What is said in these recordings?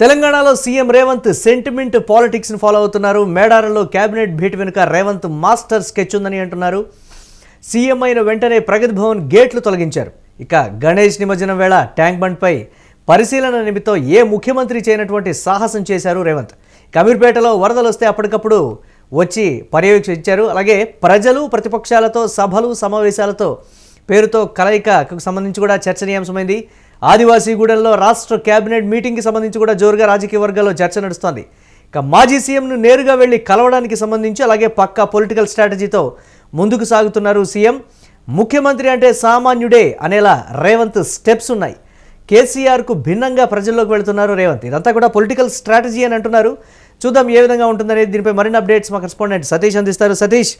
తెలంగాణలో CM Revanth sentiment పాలిటిక్స్ని follow అవుతున్నారు. మేడారంలో కేబినెట్ భేటీ వెనుక రేవంత్ మాస్టర్ స్కెచ్ ఉందని అంటున్నారు. సీఎం అయిన వెంటనే ప్రగతి భవన్ గేట్లు తొలగించారు. ఇక గణేష్ నిమజ్జనం వేళ ట్యాంక్ బండ్పై పరిశీలన నిమిత్తం ఏ ముఖ్యమంత్రి చేయనటువంటి సాహసం చేశారు రేవంత్. అమీర్పేటలో వరదలు వస్తే అప్పటికప్పుడు వచ్చి పర్యవేక్షించారు. అలాగే ప్రజలు ప్రతిపక్షాలతో సభలు సమావేశాలతో పేరుతో కలయికకు సంబంధించి కూడా చర్చనీయాంశమైంది. ఆదివాసీగూడెంలో రాష్ట్ర కేబినెట్ మీటింగ్కి సంబంధించి కూడా జోరుగా రాజకీయ వర్గాల్లో చర్చ నడుస్తోంది. ఇక మాజీ సీఎంను నేరుగా వెళ్ళి కలవడానికి సంబంధించి అలాగే పక్కా పొలిటికల్ స్ట్రాటజీతో ముందుకు సాగుతున్నారు సీఎం. ముఖ్యమంత్రి అంటే సామాన్యుడే అనేలా రేవంత్ స్టెప్స్ ఉన్నాయి. కేసీఆర్కు భిన్నంగా ప్రజల్లోకి వెళుతున్నారు రేవంత్. ఇదంతా కూడా పొలిటికల్ స్ట్రాటజీ అని అంటున్నారు. చూద్దాం ఏ విధంగా ఉంటుందనేది. దీనిపై మరిన్ని అప్డేట్స్ మా కరెస్పాండెంట్ సతీష్ అందిస్తారు. సతీష్,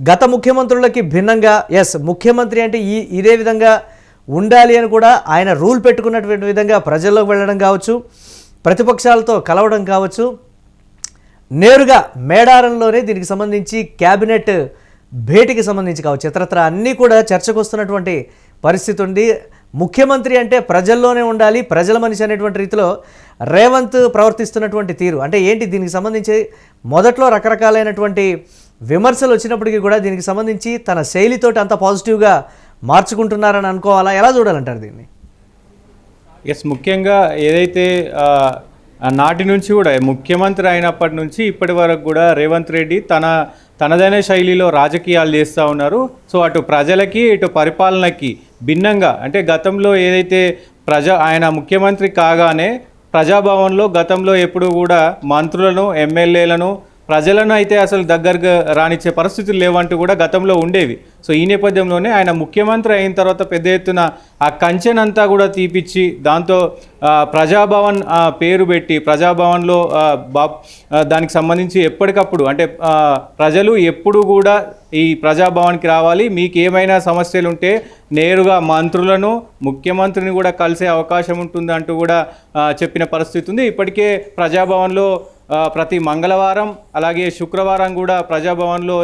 గత ముఖ్యమంత్రులకి భిన్నంగా ముఖ్యమంత్రి అంటే ఇదే విధంగా ఉండాలి అని కూడా ఆయన రూల్ పెట్టుకున్నటువంటి విధంగా ప్రజల్లోకి వెళ్ళడం కావచ్చు, ప్రతిపక్షాలతో కలవడం కావచ్చు, నేరుగా మేడారంలోనే దీనికి సంబంధించి క్యాబినెట్ భేటీకి సంబంధించి కావచ్చు, ఇతరత్ర అన్నీ కూడా చర్చకు వస్తున్నటువంటి పరిస్థితి ఉంది. ముఖ్యమంత్రి అంటే ప్రజల్లోనే ఉండాలి, ప్రజల మనిషి అనేటువంటి రీతిలో రేవంత్ ప్రవర్తిస్తున్నటువంటి తీరు అంటే ఏంటి? దీనికి సంబంధించి మొదట్లో రకరకాలైనటువంటి విమర్శలు వచ్చినప్పటికీ కూడా దీనికి సంబంధించి తన శైలితోటి అంత పాజిటివ్గా మార్చుకుంటున్నారని అనుకోవాలా? ఎలా చూడాలంటారు దీన్ని? ముఖ్యంగా ఏదైతే నాటి నుంచి కూడా ముఖ్యమంత్రి అయినప్పటి నుంచి ఇప్పటి వరకు కూడా రేవంత్ రెడ్డి తనదైన శైలిలో రాజకీయాలు చేస్తూ ఉన్నారు. సో అటు ప్రజలకి ఇటు పరిపాలనకి భిన్నంగా అంటే గతంలో ఏదైతే ఆయన ముఖ్యమంత్రి కాగానే ప్రజాభవన్లో గతంలో ఎప్పుడు కూడా మంత్రులను ఎమ్మెల్యేలను ప్రజలను అయితే అసలు దగ్గరగా రానిచ్చే పరిస్థితులు లేవంటూ కూడా గతంలో ఉండేవి. సో ఈ నేపథ్యంలోనే ఆయన ముఖ్యమంత్రి అయిన తర్వాత పెద్ద ఎత్తున ఆ కంచెనంతా కూడా తీపిచ్చి దాంతో ప్రజాభవన్ పేరు పెట్టి ప్రజాభవన్లో దానికి సంబంధించి ఎప్పటికప్పుడు అంటే ప్రజలు ఎప్పుడు కూడా ఈ ప్రజాభవన్కి రావాలి, మీకు ఏమైనా సమస్యలు ఉంటే నేరుగా మంత్రులను ముఖ్యమంత్రిని కూడా కలిసే అవకాశం ఉంటుంది అంటూ కూడా చెప్పిన పరిస్థితి ఉంది. ఇప్పటికే ప్రజాభవన్లో ప్రతి మంగళవారం అలాగే శుక్రవారం కూడా ప్రజాభవన్లో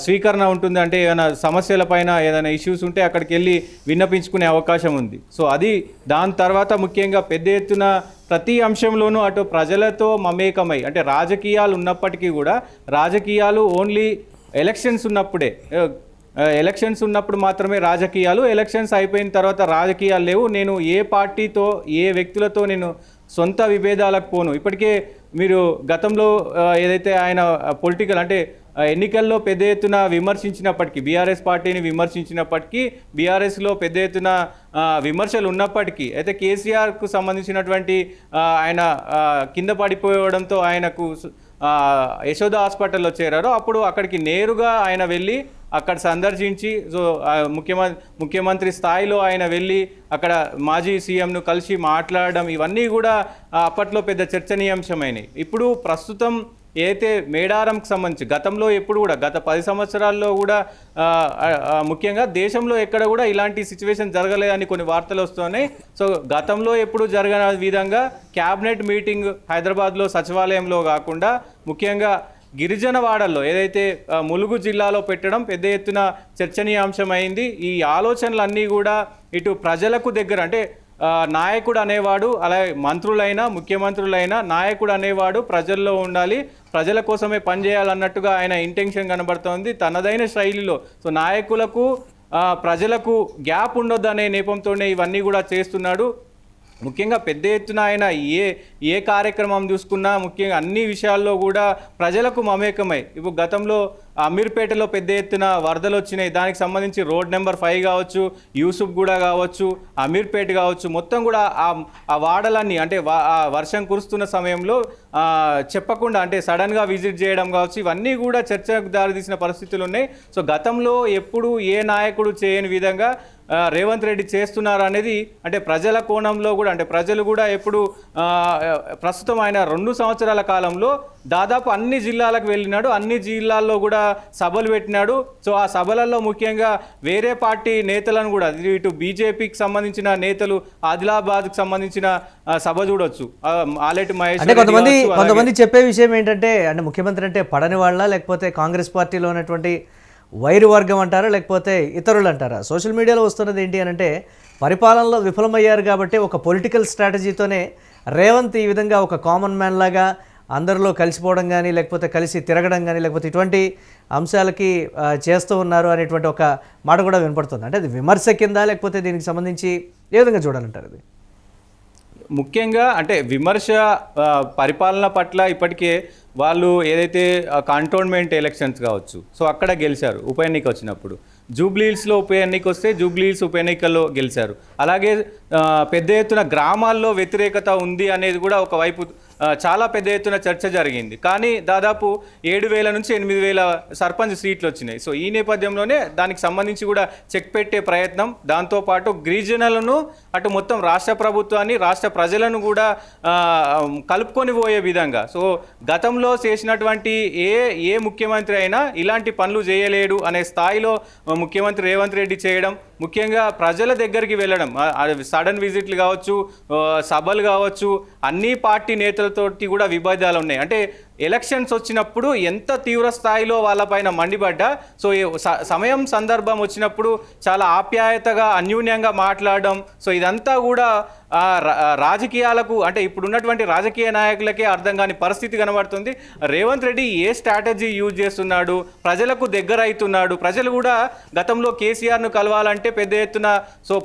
స్వీకరణ ఉంటుంది. అంటే ఏదైనా సమస్యలపైన ఏదైనా ఇష్యూస్ ఉంటే అక్కడికి వెళ్ళి విన్నపించుకునే అవకాశం ఉంది. సో అది దాని తర్వాత ముఖ్యంగా పెద్ద ఎత్తున ప్రతి అంశంలోనూ అటు ప్రజలతో మమేకమై అంటే రాజకీయాలు ఉన్నప్పటికీ కూడా రాజకీయాలు ఓన్లీ ఎలక్షన్స్ ఉన్నప్పుడు మాత్రమే రాజకీయాలు, ఎలక్షన్స్ అయిపోయిన తర్వాత రాజకీయాలు లేవు, నేను ఏ పార్టీతో ఏ వ్యక్తులతో నేను సొంత విభేదాలకు పోను. ఇప్పటికే మీరు గతంలో ఏదైతే ఆయన పొలిటికల్ అంటే ఎన్నికల్లో పెద్ద ఎత్తున విమర్శించినప్పటికీ బీఆర్ఎస్ పార్టీని విమర్శించినప్పటికీ బీఆర్ఎస్లో పెద్ద ఎత్తున విమర్శలు ఉన్నప్పటికీ అయితే కేసీఆర్కు సంబంధించినటువంటి ఆయన కింద పడిపోవడంతో ఆయనకు యశోద హాస్పిటల్లో చేరారు. అప్పుడు అక్కడికి నేరుగా ఆయన వెళ్ళి అక్కడ సందర్శించి సో ముఖ్యమంత్రి స్థాయిలో ఆయన వెళ్ళి అక్కడ మాజీ సీఎంను కలిసి మాట్లాడడం ఇవన్నీ కూడా అప్పట్లో పెద్ద చర్చనీయాంశమైనవి. ఇప్పుడు ప్రస్తుతం ఏదైతే మేడారంకి సంబంధించి గతంలో ఎప్పుడు కూడా గత 10 సంవత్సరాల్లో కూడా ముఖ్యంగా దేశంలో ఎక్కడ కూడా ఇలాంటి సిచ్యువేషన్ జరగలేదని కొన్ని వార్తలు వస్తున్నాయి. సో గతంలో ఎప్పుడు జరగని విధంగా క్యాబినెట్ మీటింగ్ హైదరాబాద్లో సచివాలయంలో కాకుండా ముఖ్యంగా గిరిజన వాడల్లో ఏదైతే ములుగు జిల్లాలో పెట్టడం పెద్ద ఎత్తున చర్చనీయాంశమైంది. ఈ ఆలోచనలన్నీ కూడా ఇటు ప్రజలకు దగ్గర అంటే నాయకుడు అనేవాడు అలాగే మంత్రులైనా ముఖ్యమంత్రులైనా నాయకుడు అనేవాడు ప్రజల్లో ఉండాలి, ప్రజల కోసమే పనిచేయాలన్నట్టుగా ఆయన ఇంటెన్షన్ కనబడుతోంది తనదైన శైలిలో. సో నాయకులకు ప్రజలకు గ్యాప్ ఉండొద్దు అనే నేపంతోనే ఇవన్నీ కూడా చేస్తున్నాడు. ముఖ్యంగా పెద్ద ఎత్తున ఆయన ఏ కార్యక్రమం చూసుకున్నా ముఖ్యంగా అన్ని విషయాల్లో కూడా ప్రజలకు మమేకమై ఇప్పుడు గతంలో అమీర్పేటలో పెద్ద ఎత్తున వరదలు వచ్చినాయి, దానికి సంబంధించి రోడ్ నెంబర్ 5 కావచ్చు, యూసుఫ్ గూడ కావచ్చు, అమీర్పేట కావచ్చు, మొత్తం కూడా ఆ వాడలన్నీ అంటే వర్షం కురుస్తున్న సమయంలో చెప్పకుండా అంటే సడన్గా విజిట్ చేయడం కావచ్చు, ఇవన్నీ కూడా చర్చకు దారితీసిన పరిస్థితులు ఉన్నాయి. సో గతంలో ఎప్పుడు ఏ నాయకుడు చేయని విధంగా రేవంత్ రెడ్డి చేస్తున్నారు అనేది అంటే ప్రజల కోణంలో కూడా అంటే ప్రజలు కూడా ఎప్పుడు ప్రస్తుతం ఆయన 2 సంవత్సరాల కాలంలో దాదాపు అన్ని జిల్లాలకు వెళ్ళినాడు, అన్ని జిల్లాల్లో కూడా సభలు పెట్టినాడు. సో ఆ సభలలో ముఖ్యంగా వేరే పార్టీ నేతలను కూడా ఇటు బీజేపీకి సంబంధించిన నేతలు ఆదిలాబాద్కి సంబంధించిన సభ చూడొచ్చు. ఆలేటి మహేష్ అంటే కొంతమంది చెప్పే విషయం ఏంటంటే అంటే ముఖ్యమంత్రి అంటే పడని వాళ్ళ లేకపోతే కాంగ్రెస్ పార్టీలో ఉన్నటువంటి వైరు వర్గం అంటారా లేకపోతే ఇతరులు అంటారా? సోషల్ మీడియాలో వస్తున్నది ఏంటి అని అంటే పరిపాలనలో విఫలమయ్యారు కాబట్టి ఒక పొలిటికల్ స్ట్రాటజీతోనే రేవంత్ ఈ విధంగా ఒక కామన్ మ్యాన్ లాగా అందరిలో కలిసిపోవడం కానీ లేకపోతే కలిసి తిరగడం కానీ లేకపోతే ఇటువంటి అంశాలకి చేస్తూ ఉన్నారు అనేటువంటి ఒక మాట కూడా వినపడుతుంది. అంటే అది విమర్శ కింద లేకపోతే దీనికి సంబంధించి ఏ విధంగా చూడాలంటారు అది? ముఖ్యంగా అంటే విమర్శ పరిపాలన పట్ల ఇప్పటికే వాళ్ళు ఏదైతే కంటోన్మెంట్ ఎలక్షన్స్ కావచ్చు, సో అక్కడ గెలిచారు ఉప ఎన్నిక వచ్చినప్పుడు. జూబ్లీహిల్స్లో ఉప ఎన్నిక వస్తే జూబ్లీహిల్స్ ఉప ఎన్నికల్లో గెలిచారు. అలాగే పెద్ద ఎత్తున గ్రామాల్లో వ్యతిరేకత ఉంది అనేది కూడా ఒకవైపు చాలా పెద్ద ఎత్తున చర్చ జరిగింది. కానీ దాదాపు 7,000 నుంచి 8,000 సర్పంచ్ సీట్లు వచ్చినాయి. సో ఈ నేపథ్యంలోనే దానికి సంబంధించి కూడా చెక్ పెట్టే ప్రయత్నం, దాంతోపాటు గిరిజనులను అటు మొత్తం రాష్ట్ర ప్రభుత్వాన్ని రాష్ట్ర ప్రజలను కూడా కలుపుకొని పోయే విధంగా. సో గతంలో చేసినటువంటి ఏ ముఖ్యమంత్రి అయినా ఇలాంటి పనులు చేయలేడు అనే స్థాయిలో ముఖ్యమంత్రి రేవంత్ రెడ్డి చేయడం, ముఖ్యంగా ప్రజల దగ్గరికి వెళ్ళడం, సడన్ విజిట్లు కావచ్చు, సభలు కావచ్చు, అన్ని పార్టీ నేతలతోటి కూడా విభేదాలు ఉన్నాయి. అంటే ఎలక్షన్స్ వచ్చినప్పుడు ఎంత తీవ్ర స్థాయిలో వాళ్ళపైన మండిపడ్డా, సో సమయం సందర్భం వచ్చినప్పుడు చాలా ఆప్యాయతగా అన్యూన్యంగా మాట్లాడడం, సో ఇదంతా కూడా రాజకీయాలకు అంటే ఇప్పుడున్నటువంటి రాజకీయ నాయకులకే అర్థం కాని పరిస్థితి కనబడుతుంది. రేవంత్ రెడ్డి ఏ స్ట్రాటజీ యూజ్ చేస్తున్నాడు, ప్రజలకు దగ్గర అవుతున్నాడు. ప్రజలు కూడా గతంలో కేసీఆర్ను కలవాలంటే పెద్ద ఎత్తున సో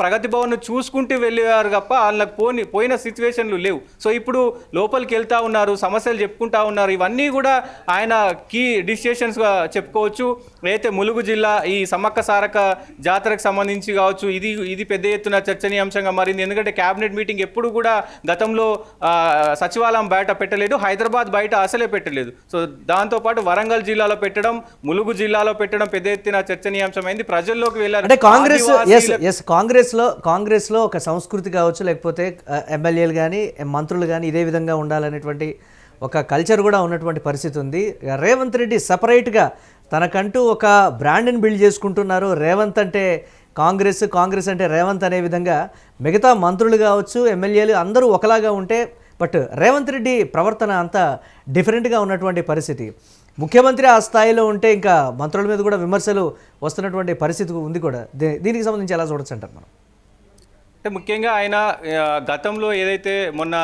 ప్రగతి భవన్ను చూసుకుంటూ వెళ్ళేవారు తప్ప వాళ్ళకి పోయిన సిచ్యువేషన్లు లేవు. సో ఇప్పుడు లోపలికి వెళ్తూ ఉన్నారు, సమస్యలు చెప్పుకుంటూ ఉన్నారు. ఇవన్నీ కూడా ఆయన కీ డిసిషన్స్గా చెప్పుకోవచ్చు. అయితే ములుగు జిల్లా ఈ సమ్మక్క సారక్క జాతరకు సంబంధించి కావచ్చు, ఇది పెద్ద ఎత్తున చర్చనీయాంశంగా మారింది. ఎందుకంటే క్యాబినెట్ మీటింగ్ ఎప్పుడు కూడా గతంలో సచివాలయం బయట పెట్టలేదు, హైదరాబాద్ బయట అసలే పెట్టలేదు. సో దాంతోపాటు వరంగల్ జిల్లాలో పెట్టడం, ములుగు జిల్లాలో పెట్టడం పెద్ద ఎత్తున చర్చనీయాంశమైంది. ప్రజల్లోకి వెళ్ళారు. అంటే కాంగ్రెస్లో ఒక సంస్కృతి కావచ్చు, లేకపోతే ఎమ్మెల్యేలు కానీ మంత్రులు కానీ ఇదే విధంగా ఉండాలనేటువంటి ఒక కల్చర్ కూడా ఉన్నటువంటి పరిస్థితి ఉంది. రేవంత్ రెడ్డి సపరేట్గా తనకంటూ ఒక బ్రాండ్ని బిల్డ్ చేసుకుంటున్నారు. రేవంత్ అంటే కాంగ్రెస్, కాంగ్రెస్ అంటే రేవంత్ అనే విధంగా మిగతా మంత్రులు కావచ్చు, ఎమ్మెల్యేలు అందరూ ఒకలాగా ఉంటే, బట్ రేవంత్ రెడ్డి ప్రవర్తన అంతా డిఫరెంట్గా ఉన్నటువంటి పరిస్థితి. ముఖ్యమంత్రి ఆ స్థాయిలో ఉంటే ఇంకా మంత్రుల మీద కూడా విమర్శలు వస్తున్నటువంటి పరిస్థితి ఉంది కూడా. దీనికి సంబంధించి ఎలా చూడొచ్చు అంటారు మనం? అంటే ముఖ్యంగా ఆయన గతంలో ఏదైతే మొన్న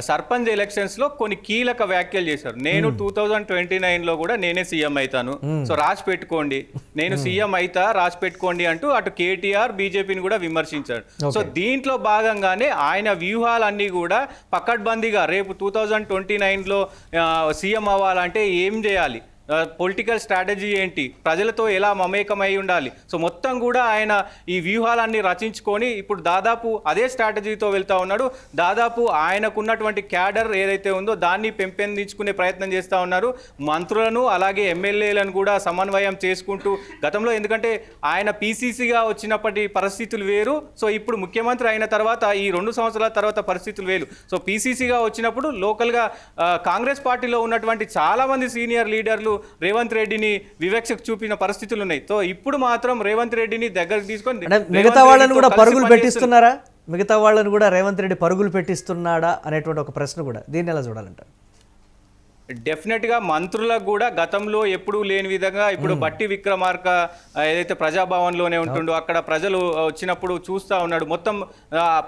సర్పంచ్ ఎలక్షన్స్లో కొన్ని కీలక వ్యాఖ్యలు చేశారు. నేను 2029లో కూడా నేనే సీఎం అవుతాను, సో రాసి పెట్టుకోండి, నేను సీఎం అవుతా రాసి పెట్టుకోండి అంటూ అటు కేటీఆర్ బీజేపీని కూడా విమర్శించాడు. సో దీంట్లో భాగంగానే ఆయన వ్యూహాలన్నీ కూడా పకడ్బందీగా రేపు 2029లో సీఎం అవ్వాలంటే ఏం చేయాలి, పొలిటికల్ స్ట్రాటజీ ఏంటి, ప్రజలతో ఎలా మమేకమై ఉండాలి, సో మొత్తం కూడా ఆయన ఈ వ్యూహాలన్నీ రచించుకొని ఇప్పుడు దాదాపు అదే స్ట్రాటజీతో వెళ్తూ ఉన్నాడు. దాదాపు ఆయనకున్నటువంటి క్యాడర్ ఏదైతే ఉందో దాన్ని పెంపొందించుకునే ప్రయత్నం చేస్తూ ఉన్నారు. మంత్రులను అలాగే ఎమ్మెల్యేలను కూడా సమన్వయం చేసుకుంటూ, గతంలో ఎందుకంటే ఆయన పీసీసీగా వచ్చినప్పటి పరిస్థితులు వేరు, సో ఇప్పుడు ముఖ్యమంత్రి అయిన తర్వాత ఈ 2 సంవత్సరాల తర్వాత పరిస్థితులు వేరు. సో పీసీసీగా వచ్చినప్పుడు లోకల్గా కాంగ్రెస్ పార్టీలో ఉన్నటువంటి చాలామంది సీనియర్ లీడర్లు రేవంత్ రెడ్డిని వివక్షకు చూపిన పరిస్థితులు ఉన్నాయి. సో ఇప్పుడు మాత్రం రేవంత్ రెడ్డిని దగ్గరకు తీసుకొని మిగతా వాళ్ళని కూడా పరుగులు పెట్టిస్తున్నారా, మిగతా వాళ్ళని కూడా రేవంత్ రెడ్డి పరుగులు పెట్టిస్తున్నాడా అనేటువంటి ఒక ప్రశ్న కూడా, దీన్ని ఎలా చూడాలంటారు? డెఫినెట్గా మంత్రులకు కూడా గతంలో ఎప్పుడూ లేని విధంగా ఇప్పుడు బట్టి విక్రమార్క ఏదైతే ప్రజాభవన్లోనే ఉంటుండో అక్కడ ప్రజలు వచ్చినప్పుడు చూస్తూ ఉన్నాడు. మొత్తం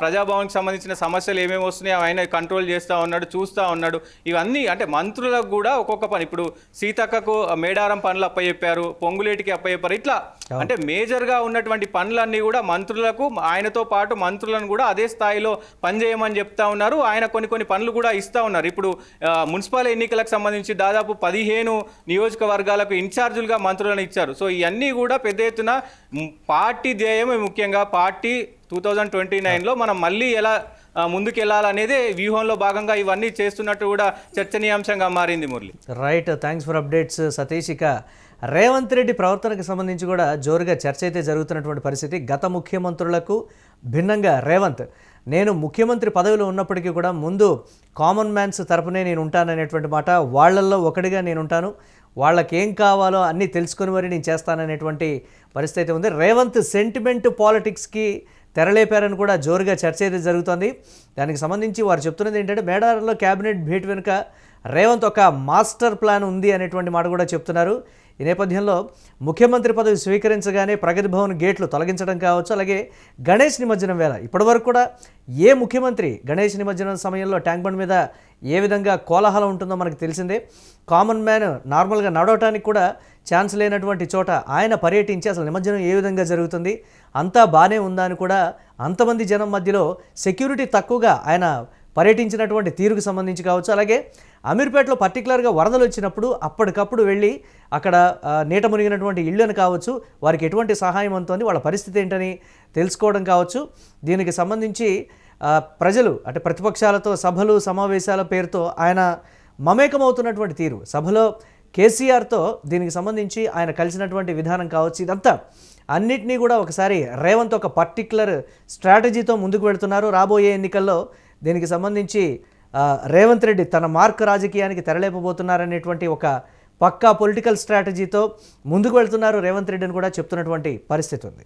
ప్రజాభవన్కి సంబంధించిన సమస్యలు ఏమేమి వస్తున్నాయో ఆయన కంట్రోల్ చేస్తూ ఉన్నాడు, చూస్తూ ఉన్నాడు. ఇవన్నీ అంటే మంత్రులకు కూడా ఒక్కొక్క పని, ఇప్పుడు సీతక్కకు మేడారం పనులు అప్పచెప్పారు, పొంగులేటికి అప్పచెప్పారు, ఇట్లా అంటే మేజర్గా ఉన్నటువంటి పనులన్నీ కూడా మంత్రులకు, ఆయనతో పాటు మంత్రులను కూడా అదే స్థాయిలో పనిచేయమని చెప్తా ఉన్నారు. ఆయన కొన్ని పనులు కూడా ఇస్తూ ఉన్నారు. ఇప్పుడు మున్సిపల్ ఎన్నికలకు సంబంధించి దాదాపు 15 నియోజకవర్గాలకు ఇన్ఛార్జులుగా మంత్రులను ఇచ్చారు. సో ఇవన్నీ కూడా పెద్ద ఎత్తున పార్టీ ధ్యేయం, ముఖ్యంగా పార్టీ 2029లో మనం మళ్ళీ ఎలా ముందుకు వెళ్ళాలనేదే వ్యూహంలో భాగంగా ఇవన్నీ చేస్తున్నట్టు కూడా చర్చనీయాంశంగా మారింది. Murali, right, thanks for updates Satish. ఇక రేవంత్ రెడ్డి ప్రవర్తనకు సంబంధించి కూడా జోరుగా చర్చ అయితే జరుగుతున్నటువంటి పరిస్థితి. గత ముఖ్యమంత్రులకు భిన్నంగా రేవంత్, నేను ముఖ్యమంత్రి పదవిలో ఉన్నప్పటికీ కూడా ముందు కామన్ మ్యాన్స్ తరపునే నేను ఉంటాననేటువంటి మాట, వాళ్ళల్లో ఒకటిగా నేను ఉంటాను, వాళ్ళకి ఏం కావాలో అన్నీ తెలుసుకొని మరి నేను చేస్తాననేటువంటి పరిస్థితి ఉంది. రేవంత్ సెంటిమెంట్ పాలిటిక్స్కి తెరలేపారని కూడా జోరుగా చర్చ అయితే జరుగుతుంది. దానికి సంబంధించి వారు చెప్తున్నది ఏంటంటే, మేడారంలో క్యాబినెట్ భేటీ వెనుక రేవంత్ ఒక మాస్టర్ ప్లాన్ ఉంది అనేటువంటి మాట కూడా చెప్తున్నారు. ఈ నేపథ్యంలో ముఖ్యమంత్రి పదవి స్వీకరించగానే ప్రగతి భవన్ గేట్లు తొలగించడం కావచ్చు, అలాగే గణేష్ నిమజ్జనం వేళ ఇప్పటివరకు కూడా ఏ ముఖ్యమంత్రి గణేష్ నిమజ్జనం సమయంలో ట్యాంక్ బండ్ మీద ఏ విధంగా కోలాహలం ఉంటుందో మనకు తెలిసిందే. కామన్ మ్యాన్ నార్మల్గా నడవటానికి కూడా ఛాన్స్ లేనటువంటి చోట ఆయన పర్యటించి అసలు నిమజ్జనం ఏ విధంగా జరుగుతుంది, అంతా బాగానే ఉందా అని కూడా అంతమంది జనం మధ్యలో సెక్యూరిటీ తక్కువగా ఆయన పర్యటించినటువంటి తీరుకు సంబంధించి కావచ్చు, అలాగే అమీర్పేటలో పర్టికులర్గా వరదలు వచ్చినప్పుడు అప్పటికప్పుడు వెళ్ళి అక్కడ నీట మునిగినటువంటి ఇళ్ళను కావచ్చు, వారికి ఎటువంటి సహాయం అందుతోంది, వాళ్ళ పరిస్థితి ఏంటని తెలుసుకోవడం కావచ్చు. దీనికి సంబంధించి ప్రజలు అంటే ప్రతిపక్షాలతో సభలు సమావేశాల పేరుతో ఆయన మమేకమవుతున్నటువంటి తీరు, సభలో కేసీఆర్తో దీనికి సంబంధించి ఆయన కలిసినటువంటి విధానం కావచ్చు, ఇదంతా అన్నిటినీ కూడా ఒకసారి రేవంత్ ఒక పర్టికులర్ స్ట్రాటజీతో ముందుకు వెళుతున్నారు. రాబోయే ఎన్నికల్లో దీనికి సంబంధించి రేవంత్ రెడ్డి తన మార్క్ రాజకీయానికి తెరలేపబోతున్నారనేటువంటి ఒక పక్కా పొలిటికల్ స్ట్రాటజీతో ముందుకు వెళ్తున్నారు రేవంత్ రెడ్డి అని కూడా చెప్తున్నటువంటి పరిస్థితి ఉంది.